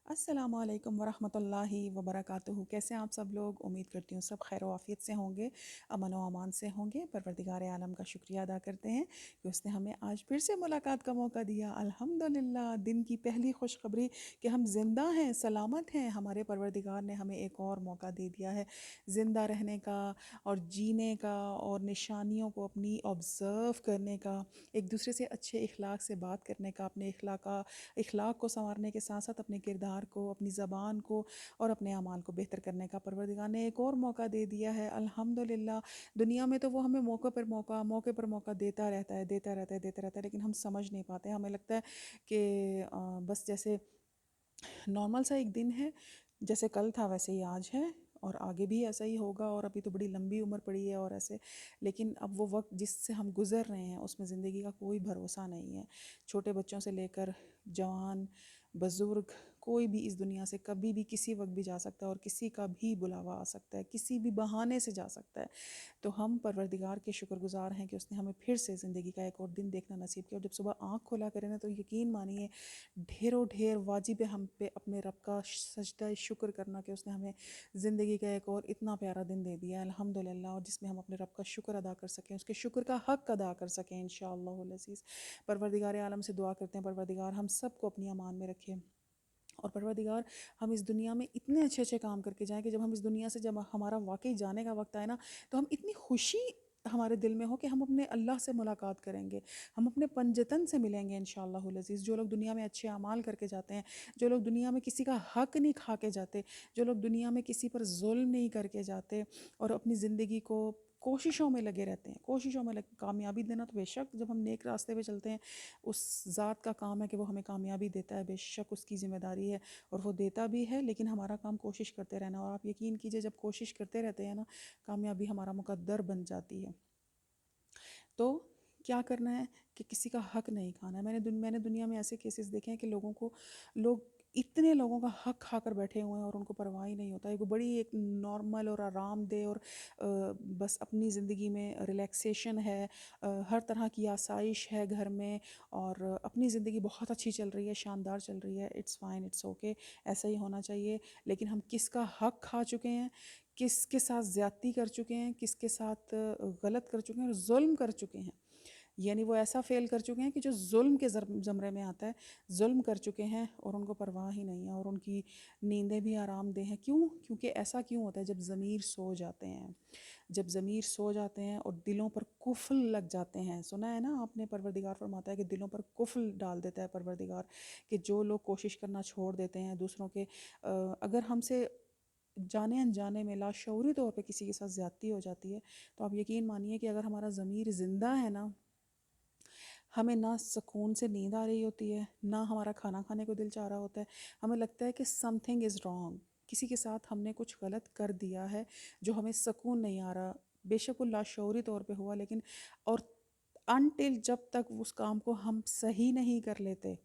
السلام علیکم ورحمۃ اللہ وبرکاتہ۔ کیسے ہیں آپ سب لوگ؟ امید کرتی ہوں سب خیر و عافیت سے ہوں گے، امن و امان سے ہوں گے۔ پروردگار عالم کا شکریہ ادا کرتے ہیں کہ اس نے ہمیں آج پھر سے ملاقات کا موقع دیا۔ الحمدللہ، دن کی پہلی خوشخبری کہ ہم زندہ ہیں، سلامت ہیں۔ ہمارے پروردگار نے ہمیں ایک اور موقع دے دیا ہے زندہ رہنے کا اور جینے کا، اور نشانیوں کو اپنی آبزرو کرنے کا، ایک دوسرے سے اچھے اخلاق سے بات کرنے کا، اپنے اخلاق کو سنوارنے کے ساتھ ساتھ اپنے کردار کو، اپنی زبان کو اور اپنے اعمال کو بہتر کرنے کا پروردگار نے ایک اور موقع دے دیا ہے۔ الحمدللہ، دنیا میں تو وہ ہمیں موقع پر موقع دیتا رہتا ہے، لیکن ہم سمجھ نہیں پاتے۔ ہمیں لگتا ہے کہ بس جیسے نارمل سا ایک دن ہے، جیسے کل تھا ویسے ہی آج ہے، اور آگے بھی ایسا ہی ہوگا، اور ابھی تو بڑی لمبی عمر پڑی ہے اور ایسے۔ لیکن اب وہ وقت جس سے ہم گزر رہے ہیں اس میں زندگی کا کوئی بھروسہ نہیں ہے۔ چھوٹے بچوں سے لے کر جوان، بزرگ، کوئی بھی اس دنیا سے کبھی بھی کسی وقت بھی جا سکتا ہے، اور کسی کا بھی بلاوا آ سکتا ہے، کسی بھی بہانے سے جا سکتا ہے۔ تو ہم پروردگار کے شکر گزار ہیں کہ اس نے ہمیں پھر سے زندگی کا ایک اور دن دیکھنا نصیب کیا، اور جب صبح آنکھ کھولا کریں نا تو یقین مانیے ڈھیروں ڈھیر واجب ہے ہم پہ اپنے رب کا سجدہ شکر کرنا کہ اس نے ہمیں زندگی کا ایک اور اتنا پیارا دن دے دیا ہے الحمدللہ، اور جس میں ہم اپنے رب کا شکر ادا کر سکیں، اس کے شکر کا حق ادا کر سکیں انشاءاللہ العزیز۔ پروردگار عالم سے دعا کرتے ہیں پروردگار ہم سب کو اپنی امان میں رکھے، اور پروردگار ہم اس دنیا میں اتنے اچھے اچھے کام کر کے جائیں کہ جب ہم اس دنیا سے، جب ہمارا واقعی جانے کا وقت آئے نا، تو ہم اتنی خوشی ہمارے دل میں ہو کہ ہم اپنے اللہ سے ملاقات کریں گے، ہم اپنے پنجتن سے ملیں گے انشاءاللہ العزیز۔ جو لوگ دنیا میں اچھے اعمال کر کے جاتے ہیں، جو لوگ دنیا میں کسی کا حق نہیں کھا کے جاتے، جو لوگ دنیا میں کسی پر ظلم نہیں کر کے جاتے، اور اپنی زندگی کو کوششوں میں لگے رہتے ہیں، کامیابی دینا تو بے شک جب ہم نیک راستے پہ چلتے ہیں اس ذات کا کام ہے کہ وہ ہمیں کامیابی دیتا ہے، بے شک اس کی ذمہ داری ہے اور وہ دیتا بھی ہے، لیکن ہمارا کام کوشش کرتے رہنا، اور آپ یقین کیجئے جب کوشش کرتے رہتے ہیں نا، کامیابی ہمارا مقدر بن جاتی ہے۔ تو کیا کرنا ہے کہ کسی کا حق نہیں کھانا ہے۔ میں نے دنیا میں ایسے کیسز دیکھے ہیں کہ لوگ اتنے لوگوں کا حق کھا کر بیٹھے ہوئے ہیں اور ان کو پرواہ ہی نہیں ہوتا ہے۔ بڑی ایک نارمل اور آرام دہ اور بس اپنی زندگی میں ریلیکسیشن ہے، ہر طرح کی آسائش ہے گھر میں، اور اپنی زندگی بہت اچھی چل رہی ہے، شاندار چل رہی ہے۔ اٹس فائن، اٹس اوکے، ایسا ہی ہونا چاہیے۔ لیکن ہم کس کا حق کھا چکے ہیں، کس کے ساتھ زیادتی کر چکے ہیں، کس کے ساتھ غلط کر چکے ہیں اور ظلم کر چکے ہیں، یعنی وہ ایسا فیل کر چکے ہیں کہ جو ظلم کے زمرے میں آتا ہے، ظلم کر چکے ہیں اور ان کو پرواہ ہی نہیں ہے، اور ان کی نیندیں بھی آرام دہ ہیں۔ کیونکہ ایسا کیوں ہوتا ہے؟ جب ضمیر سو جاتے ہیں، جب ضمیر سو جاتے ہیں اور دلوں پر قفل لگ جاتے ہیں۔ سنا ہے نا آپ نے، پروردگار فرماتا ہے کہ دلوں پر قفل ڈال دیتا ہے پروردگار، کہ جو لوگ کوشش کرنا چھوڑ دیتے ہیں دوسروں کے، اگر ہم سے جانے انجانے میں لاشعوری طور پہ کسی کے ساتھ زیادتی ہو جاتی ہے، تو آپ یقین مانیے کہ اگر ہمارا ضمیر زندہ ہے نا، ہمیں نہ سکون سے نیند آ رہی ہوتی ہے، نہ ہمارا کھانا کھانے کو دل چاہ رہا ہوتا ہے، ہمیں لگتا ہے کہ سم تھنگ از رانگ، کسی کے ساتھ ہم نے کچھ غلط کر دیا ہے جو ہمیں سکون نہیں آ رہا، بے شک وہ لاشعوری طور پہ ہوا، لیکن اور انٹل جب تک اس کام کو ہم صحیح نہیں کر لیتے،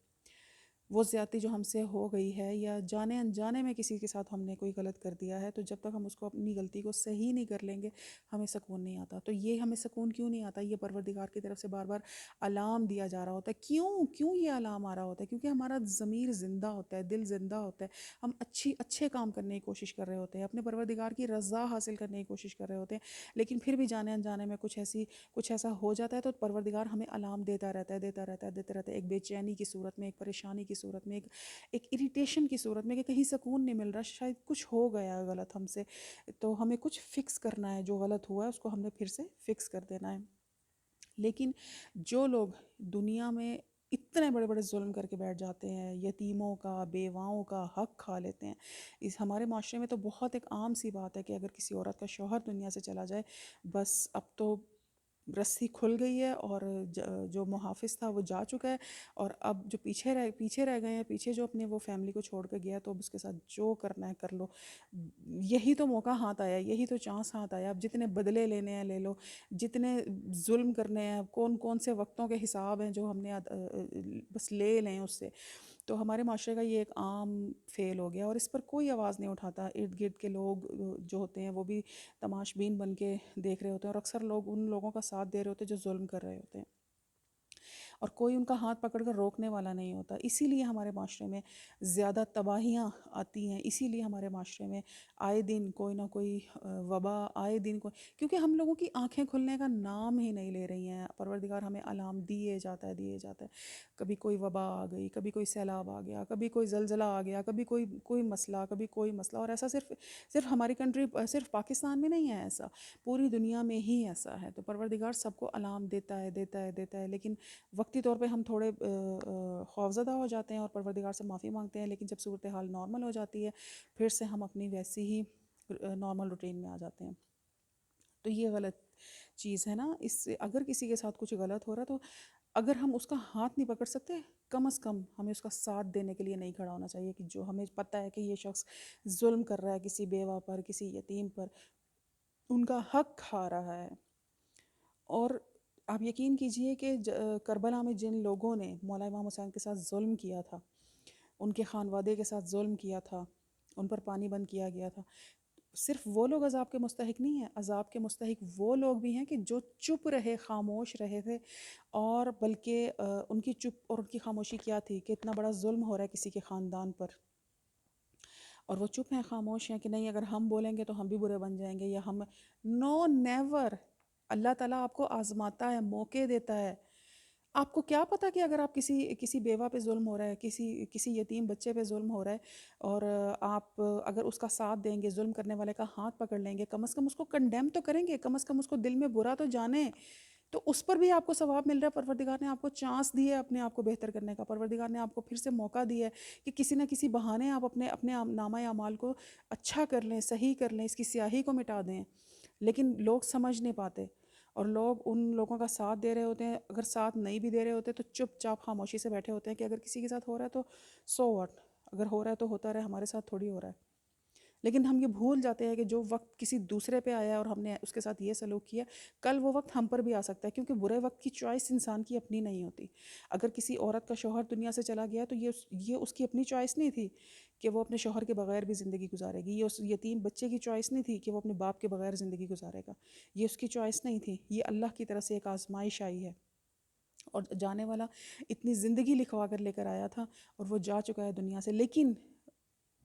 وہ زیادتی جو ہم سے ہو گئی ہے یا جانے انجانے میں کسی کے ساتھ ہم نے کوئی غلط کر دیا ہے، تو جب تک ہم اس کو اپنی غلطی کو صحیح نہیں کر لیں گے ہمیں سکون نہیں آتا۔ تو یہ ہمیں سکون کیوں نہیں آتا؟ یہ پروردگار کی طرف سے بار بار الارم دیا جا رہا ہوتا ہے۔ کیوں یہ الارم آ رہا ہوتا ہے؟ کیونکہ ہمارا ضمیر زندہ ہوتا ہے، دل زندہ ہوتا ہے، ہم اچھے کام کرنے کی کوشش کر رہے ہوتے ہیں، اپنے پروردگار کی رضا حاصل کرنے کی کوشش کر رہے ہوتے ہیں، لیکن پھر بھی جانے انجانے میں کچھ ایسا ہو جاتا ہے تو پروردگار ہمیں الارم دیتا رہتا ہے، ایک بے چینی کی صورت میں، ایک پریشانی کی صورت میں، ایک اریٹیشن کی صورت میں، کہ کہیں سکون نہیں مل رہا، شاید کچھ ہو گیا ہے غلط ہم سے، تو ہمیں کچھ فکس کرنا ہے، جو غلط ہوا ہے اس کو ہم نے پھر سے فکس کر دینا ہے۔ لیکن جو لوگ دنیا میں اتنے بڑے بڑے ظلم کر کے بیٹھ جاتے ہیں، یتیموں کا، بیواؤں کا حق کھا لیتے ہیں، ہمارے معاشرے میں تو بہت ایک عام سی بات ہے کہ اگر کسی عورت کا شوہر دنیا سے چلا جائے، بس اب تو رسی کھل گئی ہے، اور جو محافظ تھا وہ جا چکا ہے، اور اب جو پیچھے رہ گئے ہیں، پیچھے جو اپنے وہ فیملی کو چھوڑ کے گیا، تو اب اس کے ساتھ جو کرنا ہے کر لو، یہی تو موقع ہاتھ آیا، یہی تو چانس ہاتھ آیا، اب جتنے بدلے لینے ہیں لے لو، جتنے ظلم کرنے ہیں، کون سے وقتوں کے حساب ہیں جو ہم نے بس لے لیں اس سے۔ تو ہمارے معاشرے کا یہ ایک عام فعل ہو گیا، اور اس پر کوئی آواز نہیں اٹھاتا۔ ارد گرد کے لوگ جو ہوتے ہیں وہ بھی تماش بین بن کے دیکھ رہے ہوتے ہیں، اور اکثر لوگ ان لوگوں کا ساتھ دے رہے ہوتے ہیں جو ظلم کر رہے ہوتے ہیں۔ اور کوئی ان کا ہاتھ پکڑ کر روکنے والا نہیں ہوتا. اسی لیے ہمارے معاشرے میں زیادہ تباہیاں آتی ہیں، اسی لیے ہمارے معاشرے میں آئے دن کوئی نہ کوئی وبا، آئے دن کوئی، کیونکہ ہم لوگوں کی آنکھیں کھلنے کا نام ہی نہیں لے رہی ہیں. پروردگار ہمیں علام دیے جاتا ہے، دیے جاتا ہے. کبھی کوئی وبا آ گئی، کبھی کوئی سیلاب آ گیا، کبھی کوئی زلزلہ آ گیا، کبھی کوئی مسئلہ، کبھی کوئی مسئلہ. اور ایسا صرف ہماری کنٹری، صرف پاکستان میں نہیں ہے ایسا، پوری دنیا میں ہی ایسا ہے. تو پروردگار سب کو علام دیتا ہے، دیتا ہے، دیتا ہے. لیکن وقتی طور پہ ہم تھوڑے خوفزدہ ہو جاتے ہیں اور پروردگار سے معافی مانگتے ہیں، لیکن جب صورتحال نارمل ہو جاتی ہے پھر سے ہم اپنی ویسی ہی نارمل روٹین میں آ جاتے ہیں. تو یہ غلط چیز ہے نا. اس سے اگر کسی کے ساتھ کچھ غلط ہو رہا ہے تو اگر ہم اس کا ہاتھ نہیں پکڑ سکتے، کم از کم ہمیں اس کا ساتھ دینے کے لیے نہیں کھڑا ہونا چاہیے. کہ جو ہمیں پتہ ہے کہ یہ شخص ظلم کر رہا ہے کسی بیوہ پر، کسی یتیم پر، ان کا حق کھا رہا ہے. اور آپ یقین کیجئے کہ کربلا میں جن لوگوں نے مولا امام حسین کے ساتھ ظلم کیا تھا، ان کے خانوادے کے ساتھ ظلم کیا تھا، ان پر پانی بند کیا گیا تھا، صرف وہ لوگ عذاب کے مستحق نہیں ہیں. عذاب کے مستحق وہ لوگ بھی ہیں کہ جو چپ رہے، خاموش رہے تھے. اور بلکہ ان کی چپ اور ان کی خاموشی کیا تھی کہ اتنا بڑا ظلم ہو رہا ہے کسی کے خاندان پر، اور وہ چپ ہیں، خاموش ہیں کہ نہیں اگر ہم بولیں گے تو ہم بھی برے بن جائیں گے، یا ہم. نو نیور. اللہ تعالیٰ آپ کو آزماتا ہے، موقع دیتا ہے. آپ کو کیا پتہ کہ اگر آپ کسی بیوہ پہ ظلم ہو رہا ہے، کسی یتیم بچے پہ ظلم ہو رہا ہے، اور آپ اگر اس کا ساتھ دیں گے، ظلم کرنے والے کا ہاتھ پکڑ لیں گے، کم از کم اس کو کنڈیم تو کریں گے، کم از کم اس کو دل میں برا تو جانیں، تو اس پر بھی آپ کو ثواب مل رہا ہے. پروردگار نے آپ کو چانس دی ہے اپنے آپ کو بہتر کرنے کا. پروردگار نے آپ کو پھر سے موقع دیا ہے کہ کسی نہ کسی بہانے آپ اپنے نامہ اعمال کو اچھا کر لیں، صحیح کر لیں، اس کی سیاہی کو مٹا دیں. لیکن لوگ سمجھ نہیں پاتے، اور لوگ ان لوگوں کا ساتھ دے رہے ہوتے ہیں. اگر ساتھ نہیں بھی دے رہے ہوتے تو چپ چاپ خاموشی سے بیٹھے ہوتے ہیں کہ اگر کسی کے ساتھ ہو رہا ہے تو سو واٹ، اگر ہو رہا ہے تو ہوتا رہے، ہمارے ساتھ تھوڑی ہو رہا ہے. لیکن ہم یہ بھول جاتے ہیں کہ جو وقت کسی دوسرے پہ آیا ہے اور ہم نے اس کے ساتھ یہ سلوک کیا، کل وہ وقت ہم پر بھی آ سکتا ہے. کیونکہ برے وقت کی چوائس انسان کی اپنی نہیں ہوتی. اگر کسی عورت کا شوہر دنیا سے چلا گیا تو یہ اس کی اپنی چوائس نہیں تھی کہ وہ اپنے شوہر کے بغیر بھی زندگی گزارے گی. یہ اس یتیم بچے کی چوائس نہیں تھی کہ وہ اپنے باپ کے بغیر زندگی گزارے گا. یہ اس کی چوائس نہیں تھی. یہ اللہ کی طرف سے ایک آزمائش آئی ہے. اور جانے والا اتنی زندگی لکھوا کر لے کر آیا تھا اور وہ جا چکا ہے دنیا سے. لیکن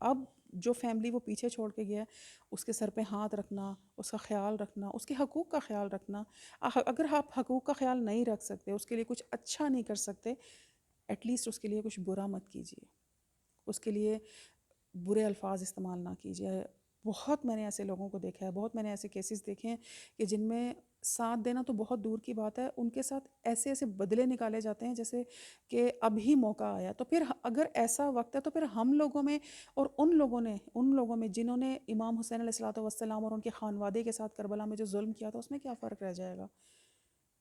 اب جو فیملی وہ پیچھے چھوڑ کے گیا ہے، اس کے سر پہ ہاتھ رکھنا، اس کا خیال رکھنا، اس کے حقوق کا خیال رکھنا. اگر آپ حقوق کا خیال نہیں رکھ سکتے، اس کے لیے کچھ اچھا نہیں کر سکتے، ایٹ لیسٹ اس کے لیے کچھ برا مت کیجیے، اس کے لیے برے الفاظ استعمال نہ کیجیے. بہت میں نے ایسے لوگوں کو دیکھا ہے، بہت میں نے ایسے کیسز دیکھے ہیں کہ جن میں ساتھ دینا تو بہت دور کی بات ہے، ان کے ساتھ ایسے بدلے نکالے جاتے ہیں جیسے کہ اب ہی موقع آیا. تو پھر اگر ایسا وقت ہے تو پھر ہم لوگوں میں اور ان لوگوں میں جنہوں نے امام حسین علیہ الصلوۃ والسلام اور ان کے خانوادے کے ساتھ کربلا میں جو ظلم کیا تھا، اس میں کیا فرق رہ جائے گا؟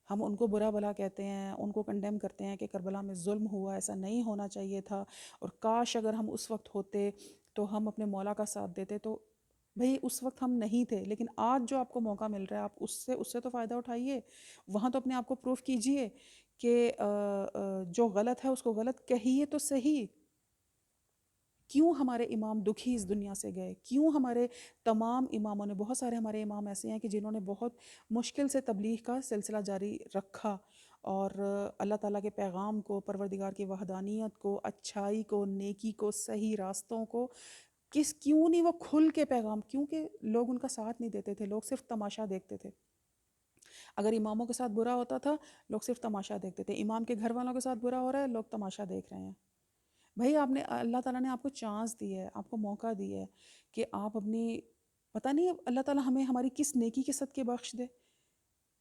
ہم ان کو برا بھلا کہتے ہیں، ان کو کنڈیم کرتے ہیں کہ کربلا میں ظلم ہوا، ایسا نہیں ہونا چاہیے تھا، اور کاش اگر ہم اس وقت ہوتے تو ہم اپنے مولا کا ساتھ دیتے. تو بھئی اس وقت ہم نہیں تھے، لیکن آج جو آپ کو موقع مل رہا ہے آپ اس سے تو فائدہ اٹھائیے. وہاں تو اپنے آپ کو پروف کیجئے کہ جو غلط ہے اس کو غلط کہیے تو صحیح. کیوں ہمارے امام دکھی اس دنیا سے گئے؟ کیوں ہمارے تمام اماموں نے، بہت سارے ہمارے امام ایسے ہیں کہ جنہوں نے بہت مشکل سے تبلیغ کا سلسلہ جاری رکھا اور اللہ تعالیٰ کے پیغام کو، پروردگار کی وحدانیت کو، اچھائی کو، نیکی کو، صحیح راستوں کو، کیوں نہیں وہ کھل کے پیغام؟ کیونکہ لوگ ان کا ساتھ نہیں دیتے تھے، لوگ صرف تماشا دیکھتے تھے. اگر اماموں کے ساتھ برا ہوتا تھا لوگ صرف تماشا دیکھتے تھے. امام کے گھر والوں کے ساتھ برا ہو رہا ہے، لوگ تماشا دیکھ رہے ہیں. بھائی اللہ تعالیٰ نے آپ کو چانس دی ہے، آپ کو موقع دی ہے کہ آپ اپنی، پتہ نہیں اللہ تعالیٰ ہمیں ہماری کس نیکی کے صدقے بخش دے،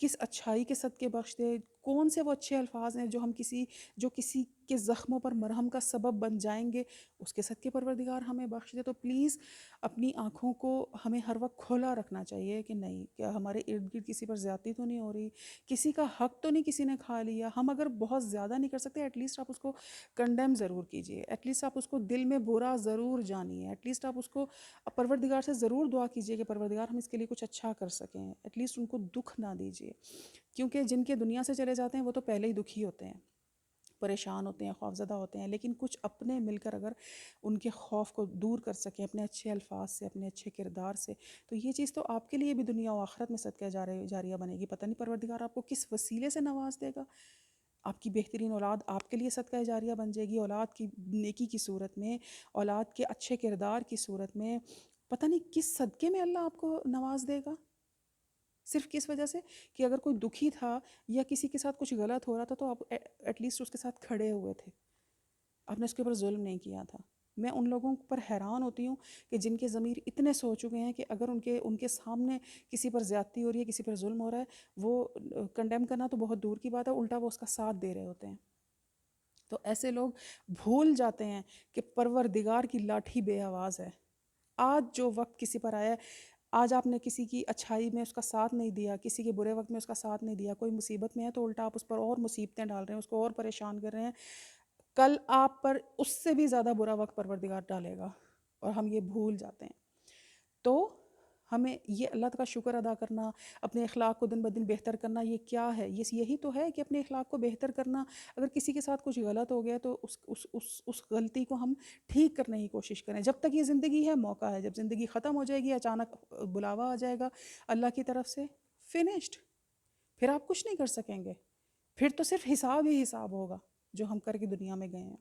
کس اچھائی کے صدقے بخش دے. کون سے وہ اچھے الفاظ ہیں جو کسی کے زخموں پر مرہم کا سبب بن جائیں گے، اس کے صدقے پروردگار ہمیں بخش دے. تو پلیز اپنی آنکھوں کو ہمیں ہر وقت کھولا رکھنا چاہیے کہ نہیں، کیا ہمارے ارد گرد کسی پر زیادتی تو نہیں ہو رہی، کسی کا حق تو نہیں کسی نے کھا لیا. ہم اگر بہت زیادہ نہیں کر سکتے، ایٹ لیسٹ آپ اس کو کنڈیم ضرور کیجئے، ایٹ لیسٹ آپ اس کو دل میں برا ضرور جانیے، ایٹ لیسٹ آپ اس کو پروردگار سے ضرور دعا کیجئے کہ پروردگار ہم اس کے لیے کچھ اچھا کر سکیں. ایٹ لیسٹ ان کو دکھ نہ دیجئے، کیونکہ جن کے دنیا سے چلے جاتے ہیں وہ تو پہلے ہی دکھی ہوتے ہیں، پریشان ہوتے ہیں، خوفزدہ ہوتے ہیں. لیکن کچھ اپنے مل کر اگر ان کے خوف کو دور کر سکیں اپنے اچھے الفاظ سے، اپنے اچھے کردار سے، تو یہ چیز تو آپ کے لیے بھی دنیا و آخرت میں صدقہ جاریہ بنے گی. پتہ نہیں پروردگار آپ کو کس وسیلے سے نواز دے گا. آپ کی بہترین اولاد آپ کے لیے صدقہ جاریہ بن جائے گی، اولاد کی نیکی کی صورت میں، اولاد کے اچھے کردار کی صورت میں، پتہ نہیں کس صدقے میں اللہ آپ کو نواز دے گا، صرف کس وجہ سے کہ اگر کوئی دکھی تھا یا کسی کے ساتھ کچھ غلط ہو رہا تھا تو آپ ایٹ لیسٹ اس کے ساتھ کھڑے ہوئے تھے، آپ نے اس کے اوپر ظلم نہیں کیا تھا۔ میں ان لوگوں پر حیران ہوتی ہوں کہ جن کے ضمیر اتنے سو چکے ہیں کہ اگر ان کے سامنے کسی پر زیادتی ہو رہی ہے، کسی پر ظلم ہو رہا ہے، وہ کنڈیم کرنا تو بہت دور کی بات ہے، الٹا وہ اس کا ساتھ دے رہے ہوتے ہیں۔ تو ایسے لوگ بھول جاتے ہیں کہ پروردگار کی لاٹھی بے آواز ہے۔ آج جو وقت کسی پر آیا ہے، آج آپ نے کسی کی اچھائی میں اس کا ساتھ نہیں دیا، کسی کے برے وقت میں اس کا ساتھ نہیں دیا، کوئی مصیبت میں ہے تو الٹا آپ اس پر اور مصیبتیں ڈال رہے ہیں، اس کو اور پریشان کر رہے ہیں، کل آپ پر اس سے بھی زیادہ برا وقت پروردگار ڈالے گا، اور ہم یہ بھول جاتے ہیں۔ تو ہمیں یہ اللہ کا شکر ادا کرنا، اپنے اخلاق کو دن بدن بہتر کرنا، یہ کیا ہے؟ یہی تو ہے کہ اپنے اخلاق کو بہتر کرنا۔ اگر کسی کے ساتھ کچھ غلط ہو گیا تو اس غلطی کو ہم ٹھیک کرنے کی کوشش کریں۔ جب تک یہ زندگی ہے موقع ہے، جب زندگی ختم ہو جائے گی اچانک بلاوا آ جائے گا اللہ کی طرف سے، فنشڈ، پھر آپ کچھ نہیں کر سکیں گے، پھر تو صرف حساب ہی حساب ہوگا جو ہم کر کے دنیا میں گئے ہیں۔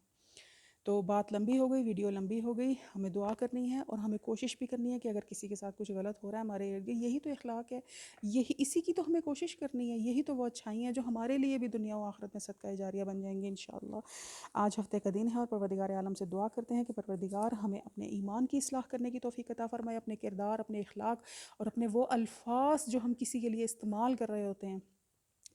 تو بات لمبی ہو گئی، ویڈیو لمبی ہو گئی، ہمیں دعا کرنی ہے اور ہمیں کوشش بھی کرنی ہے کہ اگر کسی کے ساتھ کچھ غلط ہو رہا ہے ہمارے ارد گرد، یہی تو اخلاق ہے، اسی کی تو ہمیں کوشش کرنی ہے، یہی تو وہ اچھائی ہیں جو ہمارے لیے بھی دنیا و آخرت میں صدقہ جاریہ بن جائیں گے انشاءاللہ۔ آج ہفتے کا دن ہے اور پروردگار عالم سے دعا کرتے ہیں کہ پروردگار ہمیں اپنے ایمان کی اصلاح کرنے کی توفیق عطا فرمائے، اپنے کردار، اپنے اخلاق اور اپنے وہ الفاظ جو ہم کسی کے لیے استعمال کر رہے ہوتے ہیں،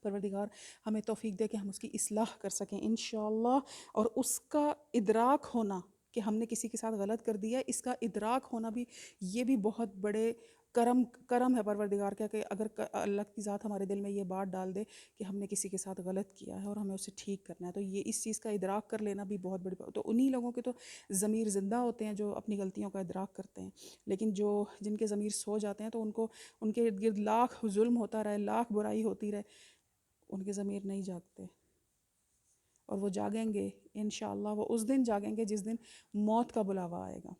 پروردگار ہمیں توفیق دے کہ ہم اس کی اصلاح کر سکیں انشاءاللہ، اور اس کا ادراک ہونا کہ ہم نے کسی کے ساتھ غلط کر دیا، اس کا ادراک ہونا بھی، یہ بھی بہت بڑے کرم ہے پروردگار کا کہ اگر اللہ کی ذات ہمارے دل میں یہ بات ڈال دے کہ ہم نے کسی کے ساتھ غلط کیا ہے اور ہمیں اسے ٹھیک کرنا ہے، تو یہ اس چیز کا ادراک کر لینا بھی بہت بڑی بات۔ تو انہی لوگوں کے تو ضمیر زندہ ہوتے ہیں جو اپنی غلطیوں کا ادراک کرتے ہیں، لیکن جن کے ضمیر سو جاتے ہیں تو ان کے ارد گرد لاکھ ظلم ہوتا رہے، لاکھ برائی ہوتی رہے، ان کے ضمیر نہیں جاگتے، اور وہ جاگیں گے انشاءاللہ، وہ اس دن جاگیں گے جس دن موت کا بلاوا آئے گا۔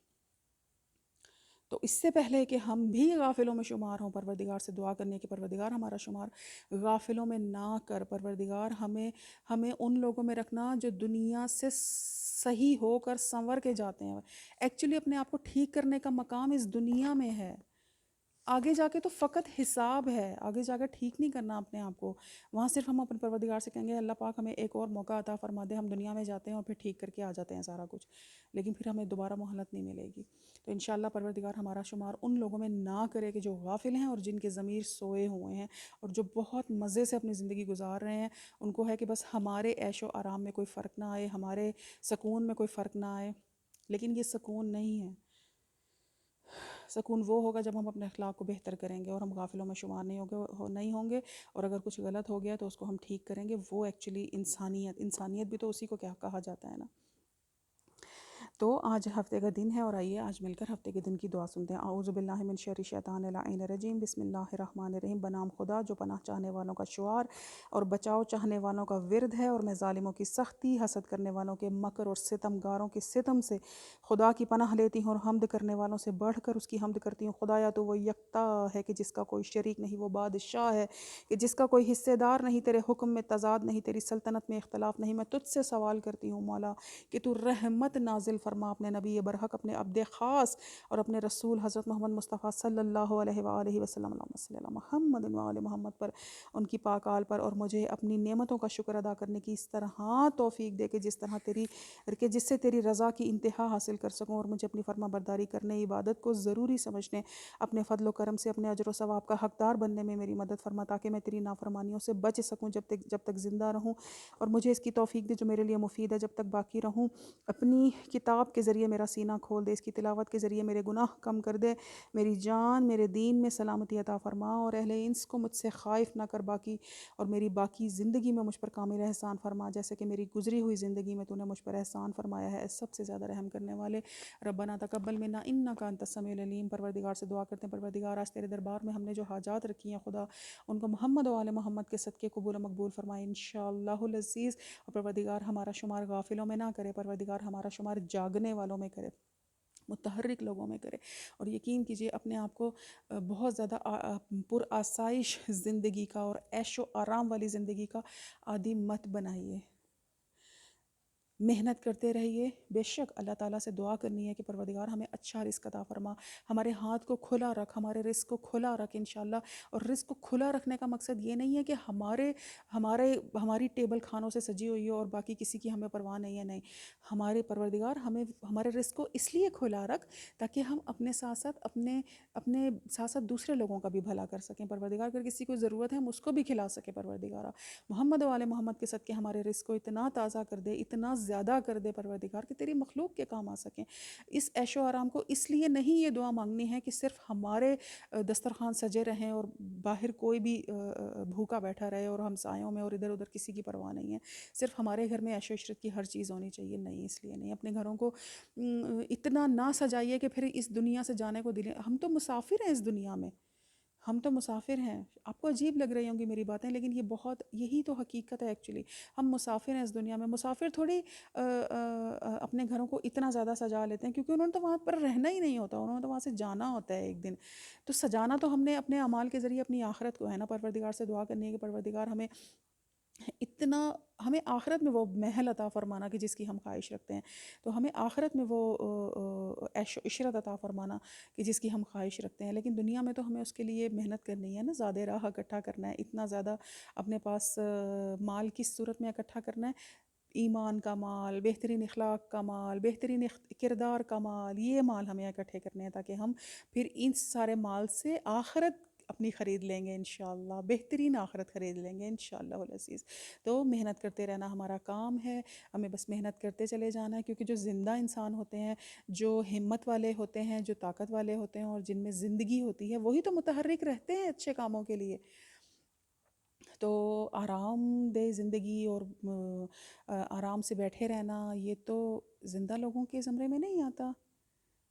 تو اس سے پہلے کہ ہم بھی غافلوں میں شمار ہوں، پروردگار سے دعا کرنے کہ پروردگار ہمارا شمار غافلوں میں نہ کر، پروردگار ہمیں ان لوگوں میں رکھنا جو دنیا سے صحیح ہو کر سنور کے جاتے ہیں۔ ایکچولی اپنے آپ کو ٹھیک کرنے کا مقام اس دنیا میں ہے، آگے جا کے تو فقط حساب ہے، آگے جا کے ٹھیک نہیں کرنا اپنے آپ کو، وہاں صرف ہم اپنے پروردگار سے کہیں گے اللہ پاک ہمیں ایک اور موقع عطا فرما دے، ہم دنیا میں جاتے ہیں اور پھر ٹھیک کر کے آ جاتے ہیں سارا کچھ، لیکن پھر ہمیں دوبارہ مہلت نہیں ملے گی۔ تو انشاءاللہ پروردگار ہمارا شمار ان لوگوں میں نہ کرے کہ جو غافل ہیں اور جن کے ضمیر سوئے ہوئے ہیں اور جو بہت مزے سے اپنی زندگی گزار رہے ہیں، ان کو ہے کہ بس ہمارے عیش و آرام میں کوئی فرق نہ آئے، ہمارے سکون میں کوئی فرق نہ آئے، لیکن یہ سکون نہیں ہے۔ سکون وہ ہوگا جب ہم اپنے اخلاق کو بہتر کریں گے اور ہم غافلوں میں شمار نہیں ہوں گے، اور اگر کچھ غلط ہو گیا تو اس کو ہم ٹھیک کریں گے، وہ ایکچولی انسانیت بھی تو اسی کو کیا کہا جاتا ہے نا۔ تو آج ہفتے کا دن ہے اور آئیے آج مل کر ہفتے کے دن کی دعا سنتے ہیں۔ اعوذ باللہ من شر الشیطان اللعین الرجیم، بسم اللہ الرحمن الرحیم، بنام خدا جو پناہ چاہنے والوں کا شعار اور بچاؤ چاہنے والوں کا ورد ہے، اور میں ظالموں کی سختی، حسد کرنے والوں کے مکر اور ستم گاروں کے ستم سے خدا کی پناہ لیتی ہوں، اور حمد کرنے والوں سے بڑھ کر اس کی حمد کرتی ہوں۔ خدایا تو وہ یکتا ہے کہ جس کا کوئی شریک نہیں، وہ بادشاہ ہے کہ جس کا کوئی حصے دار نہیں، تیرے حکم میں تضاد نہیں، تیری سلطنت میں اختلاف نہیں۔ میں تجھ سے سوال کرتی ہوں مولا کہ تو رحمت نازل فرما اپنے نبی برحق، اپنے عبد خاص اور اپنے رسول حضرت محمد مصطفیٰ صلی اللہ علیہ وآلہ وسلم، اللہم صلی علی محمد وآل محمد پر، ان کی پاک آل پر، اور مجھے اپنی نعمتوں کا شکر ادا کرنے کی اس طرح توفیق دے کہ جس سے تیری رضا کی انتہا حاصل کر سکوں، اور مجھے اپنی فرما برداری کرنے، عبادت کو ضروری سمجھنے، اپنے فضل و کرم سے اپنے اجر و ثواب کا حقدار بننے میں میری مدد فرما، تاکہ میں تیری نافرمانیوں سے بچ سکوں جب تک زندہ رہوں، اور مجھے اس کی توفیق دے جو میرے لیے مفید ہے جب تک باقی رہوں۔ اپنی کتاب کے ذریعے میرا سینہ کھول دے، اس کی تلاوت کے ذریعے میرے گناہ کم کر دے، میری جان میرے دین میں سلامتی عطا فرما، اور اہل انس کو مجھ سے خائف نہ کر باقی، اور میری باقی زندگی میں مجھ پر کامل احسان فرما، جیسے کہ میری گزری ہوئی زندگی میں تو نے مجھ پر احسان فرمایا ہے، سب سے زیادہ رحم کرنے والے۔ ربنا تقبل منا انک انت السمیع العلیم، پروردگار سے دعا کرتے ہیں پروردگار آج تیرے دربار میں ہم نے جو حاجات رکھی ہیں خدا ان کو محمد و آل محمد کے صدقے قبول و مقبول فرمائے انشاءاللہ العزیز، اور پروردگار ہمارا شمار غافلوں میں نہ کرے، پروردگار ہمارا شمار جاگنے والوں میں کرے، متحرک لوگوں میں کرے. اور یقین کیجئے اپنے آپ کو بہت زیادہ پر آسائش زندگی کا اور عیش و آرام والی زندگی کا عادی مت بنائیے. محنت کرتے رہیے. بے شک اللہ تعالیٰ سے دعا کرنی ہے کہ پروردگار ہمیں اچھا رزق عطا فرما، ہمارے ہاتھ کو کھلا رکھ، ہمارے رزق کو کھلا رکھ انشاءاللہ. اور رزق کو کھلا رکھنے کا مقصد یہ نہیں ہے کہ ہماری ٹیبل کھانوں سے سجی ہوئی ہو اور باقی کسی کی ہمیں پرواہ نہیں ہے. نہیں، ہمارے پروردگار ہمیں ہمارے رزق کو اس لیے کھلا رکھ تاکہ ہم اپنے ساتھ ساتھ اپنے ساتھ ساتھ دوسرے لوگوں کا بھی بھلا کر سکیں. پروردگار اگر کسی کو ضرورت ہے ہم اس کو بھی کھلا سکیں. پروردگارہ محمد و آل محمد کے صدقے ہمارے رزق کو اتنا تازہ کر دے، اتنا زیادہ کر دے پروردگار کہ تیری مخلوق کے کام آ سکیں. اس عیش و آرام کو اس لیے نہیں یہ دعا مانگنی ہے کہ صرف ہمارے دسترخوان سجے رہیں اور باہر کوئی بھی بھوکا بیٹھا رہے اور ہمسایوں میں اور ادھر ادھر کسی کی پرواہ نہیں ہے. صرف ہمارے گھر میں عیش و عشرت کی ہر چیز ہونی چاہیے. نہیں، اس لیے نہیں. اپنے گھروں کو اتنا نہ سجائیے کہ پھر اس دنیا سے جانے کو دل. ہم تو مسافر ہیں اس دنیا میں، ہم تو مسافر ہیں. آپ کو عجیب لگ رہی ہوں گی میری باتیں، لیکن یہی تو حقیقت ہے ایکچولی. ہم مسافر ہیں اس دنیا میں. مسافر تھوڑی اپنے گھروں کو اتنا زیادہ سجا لیتے ہیں کیونکہ انہوں نے تو وہاں پر رہنا ہی نہیں ہوتا، انہوں نے تو وہاں سے جانا ہوتا ہے ایک دن. تو سجانا تو ہم نے اپنے اعمال کے ذریعے اپنی آخرت کو ہے نا. پروردگار سے دعا کرنی ہے کہ پروردگار ہمیں آخرت میں وہ محل عطا فرمانا کہ جس کی ہم خواہش رکھتے ہیں. تو ہمیں آخرت میں وہ عیش و عشرت عطا فرمانا کہ جس کی ہم خواہش رکھتے ہیں. لیکن دنیا میں تو ہمیں اس کے لیے محنت کرنی ہے نا، زیادہ راہ اکٹھا کرنا ہے، اتنا زیادہ اپنے پاس مال کس صورت میں اکٹھا کرنا ہے. ایمان کا مال، بہترین اخلاق کا مال، بہترین کردار کا مال، یہ مال ہمیں اکٹھے کرنے ہیں تاکہ ہم پھر ان سارے مال سے آخرت اپنی خرید لیں گے انشاءاللہ. بہترین آخرت خرید لیں گے انشاءاللہ العزیز. تو محنت کرتے رہنا ہمارا کام ہے. ہمیں بس محنت کرتے چلے جانا ہے کیونکہ جو زندہ انسان ہوتے ہیں، جو ہمت والے ہوتے ہیں، جو طاقت والے ہوتے ہیں اور جن میں زندگی ہوتی ہے، وہی تو متحرک رہتے ہیں اچھے کاموں کے لیے. تو آرام دہ زندگی اور آرام سے بیٹھے رہنا یہ تو زندہ لوگوں کے زمرے میں نہیں آتا.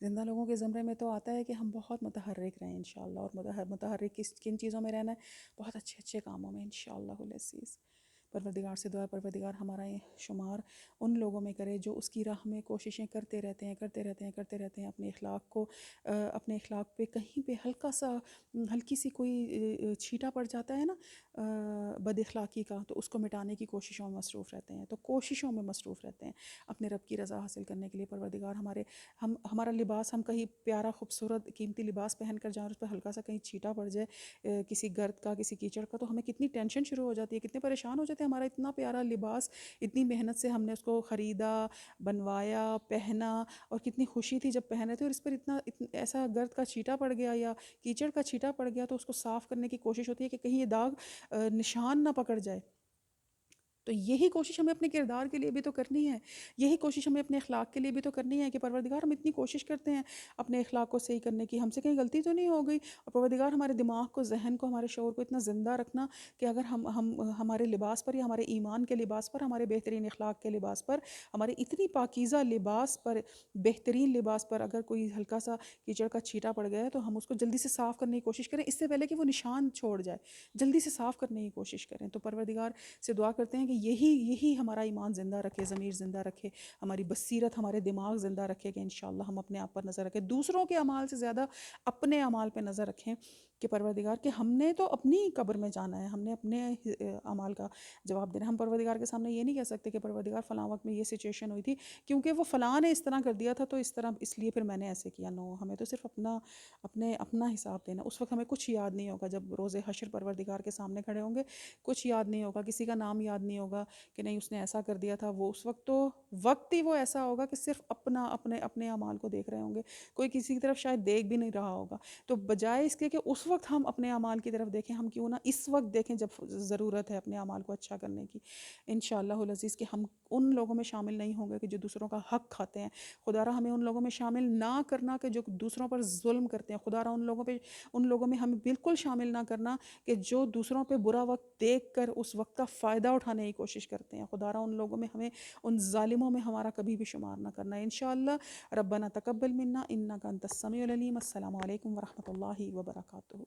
زندہ لوگوں کے زمرے میں تو آتا ہے کہ ہم بہت متحرک رہیں انشاءاللہ. اور متحرک کن چیزوں میں رہنا ہے؟ بہت اچھے اچھے کاموں میں انشاءاللہ العزیز. پروردگار سے دعا پروردگار ہمارا شمار ان لوگوں میں کرے جو اس کی راہ میں کوششیں کرتے رہتے ہیں اپنے اخلاق پہ کہیں پہ ہلکی سی کوئی چھیٹا پڑ جاتا ہے نا بد اخلاقی کا، تو اس کو مٹانے کی کوششوں میں مصروف رہتے ہیں. اپنے رب کی رضا حاصل کرنے کے لیے پروردگار ہمارا لباس، ہم کہیں پیارا خوبصورت قیمتی لباس پہن کر جائیں اور اس پہ ہلکا سا کہیں چھیٹا پڑ جائے کسی گرد کا، کسی کیچڑ کا، تو ہمیں کتنی ٹینشن شروع ہو جاتی ہے، کتنے پریشان ہو جاتے ہیں. ہمارا اتنا پیارا لباس، اتنی محنت سے ہم نے اس کو خریدا، بنوایا، پہنا، اور کتنی خوشی تھی جب پہن رہے تھے، اور اس پر اتنا ایسا گرد کا چھیٹا پڑ گیا یا کیچڑ کا چھیٹا پڑ گیا تو اس کو صاف کرنے کی کوشش ہوتی ہے کہ کہیں یہ داغ نشان نہ پکڑ جائے. تو یہی کوشش ہمیں اپنے کردار کے لیے بھی تو کرنی ہے. یہی کوشش ہمیں اپنے اخلاق کے لیے بھی تو کرنی ہے کہ پروردگار ہم اتنی کوشش کرتے ہیں اپنے اخلاق کو صحیح کرنے کی، ہم سے کہیں غلطی تو نہیں ہو گئی. اور پروردگار ہمارے دماغ کو، ذہن کو، ہمارے شعور کو اتنا زندہ رکھنا کہ اگر ہم ہمارے لباس پر یا ہمارے ایمان کے لباس پر، ہمارے بہترین اخلاق کے لباس پر، ہمارے اتنی پاکیزہ لباس پر، بہترین لباس پر اگر کوئی ہلکا سا کیچڑ کا چھیٹا پڑ گیا ہے تو ہم اس کو جلدی سے صاف کرنے کی کوشش کریں، اس سے پہلے کہ وہ نشان چھوڑ جائے. جلدی سے صاف کرنے کی کوشش کریں. تو پروردگار سے دعا کرتے ہیں کہ یہی ہمارا ایمان زندہ رکھے، ضمیر زندہ رکھے، ہماری بصیرت، ہمارے دماغ زندہ رکھے کہ انشاءاللہ ہم اپنے آپ پر نظر رکھیں، دوسروں کے اعمال سے زیادہ اپنے اعمال پہ نظر رکھیں کہ پروردگار کہ ہم نے تو اپنی قبر میں جانا ہے، ہم نے اپنے اعمال کا جواب دینا ہے. ہم پروردگار کے سامنے یہ نہیں کہہ سکتے کہ پروردگار فلاں وقت میں یہ سچویشن ہوئی تھی کیونکہ وہ فلاں نے اس طرح کر دیا تھا تو اس لیے پھر میں نے ایسے کیا. نو، ہمیں تو صرف اپنا حساب دینا. اس وقت ہمیں کچھ یاد نہیں ہوگا جب روز حشر پروردگار کے سامنے کھڑے ہوں گے. کچھ یاد نہیں ہوگا، کسی کا نام یاد نہیں ہوگا کہ نہیں اس نے ایسا کر دیا تھا. وہ اس وقت تو وقت ہی وہ ایسا ہوگا کہ صرف اپنے اعمال کو دیکھ رہے ہوں گے، کوئی کسی کی طرف شاید دیکھ بھی نہیں رہا ہوگا. تو بجائے اس کے کہ اس وقت ہم اپنے اعمال کی طرف دیکھیں، ہم کیوں نہ اس وقت دیکھیں جب ضرورت ہے اپنے اعمال کو اچھا کرنے کی انشاءاللہ العزیز کہ ہم ان لوگوں میں شامل نہیں ہوں گے کہ جو دوسروں کا حق کھاتے ہیں. خدا را ہمیں ان لوگوں میں شامل نہ کرنا کہ جو دوسروں پر ظلم کرتے ہیں. خدا را ان لوگوں میں ہمیں بالکل شامل نہ کرنا کہ جو دوسروں پہ برا وقت دیکھ کر اس وقت کا فائدہ اٹھانے کی کوشش کرتے ہیں. خدا را ان لوگوں میں ان ظالموں میں ہمارا کبھی بھی شمار نہ کرنا انشاءاللہ. ربنا تقبل منا انک انت السمیع العلیم. السلام علیکم ورحمۃ اللہ وبرکاتہ.